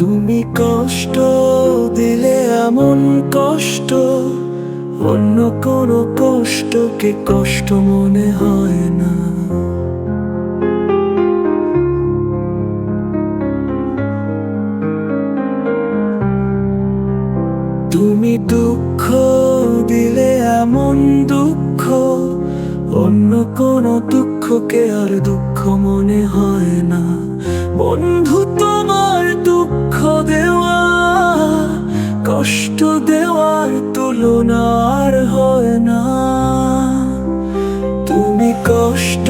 তুমি কষ্ট দিলে এমন কষ্ট, অন্য কোনো কষ্টকে কষ্ট মনে হয় না। তুমি দুঃখ দিলে এমন দুঃখ, অন্য কোনো দুঃখকে আর দুঃখ মনে হয় না। বন্ধু, তোমার দুঃখ দেওয়া কষ্ট দেওয়ার তুলনা আর হয় না। তুমি কষ্ট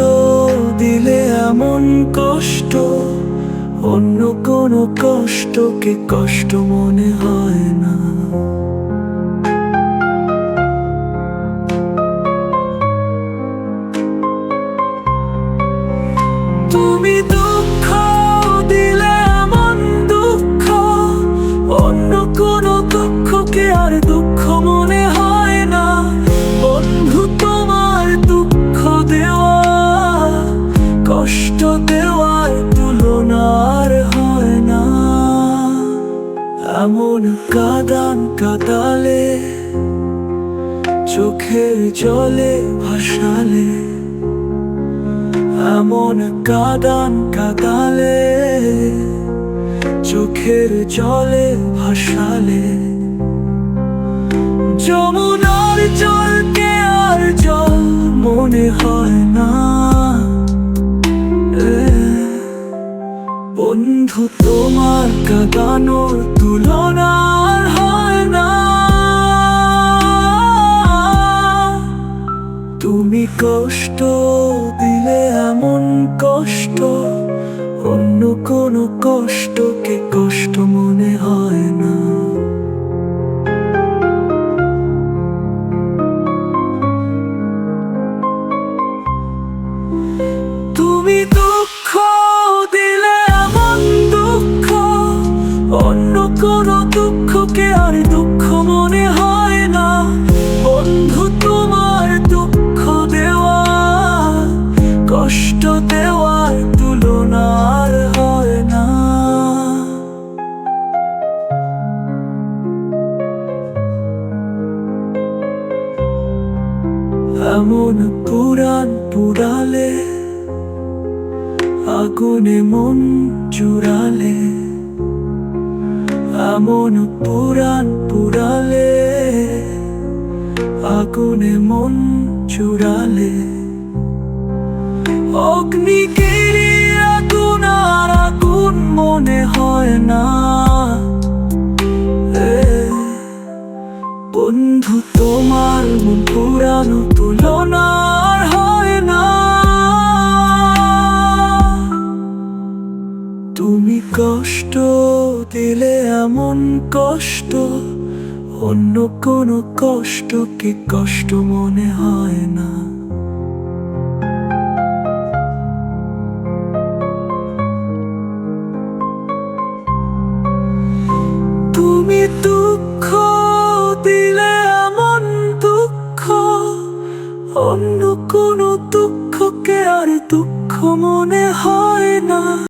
দিলে এমন কষ্ট, অন্য কোনো কষ্টকে কষ্ট মনে হয় না। তুমি দুঃখ দিলে এমন দুঃখ, অন্য কোনো দুঃখকে আর দুঃখ মনে হয় না। বন্ধু, তোমার দুঃখ দেওয়া কষ্ট দেওয়ার তুলনা আর হয় না। এমন কাঁদান কাঁদালে, চোখের জলে ভাসালে, এমন কাঁদান কাঁদালে, চোখের জলে ভাসালে, যমুনার জলকে আর জল মনে হয় না। বন্ধু, তোমার কাঁদানোর তুলনা আর হয় না। তুমি কষ্ট দিলে এমন কষ্ট, অন্য কোনো কষ্টকে কষ্ট মনে হয় না। তুমি দুঃখ দিলে এমন দুঃখ, অন্য কোনো দুঃখকে আর দুঃখ মনে হয় না। বন্ধু, তোমার দুঃখ দেওয়া কষ্ট দেওয়ার তুলনা আর হয় না। এমন পুরাণ পুরালে, আগুনে মন জুড়ালে, এমন পুরাণ পুরালে, আগুনে মন জুড়ালে, অগ্নিগিরি আগুন আর আগুন মনে হয় না। বন্ধু, তোমার মন পুরানো তুলনা আর হয় না। তুমি কষ্ট দিলে এমন কষ্ট, অন্য কোনো কষ্টকে কষ্ট মনে হয় না। তুমি দুঃখ দিলে এমন দুঃখ, অন্য কোনো দুঃখকে আর দুঃখ মনে হয় না।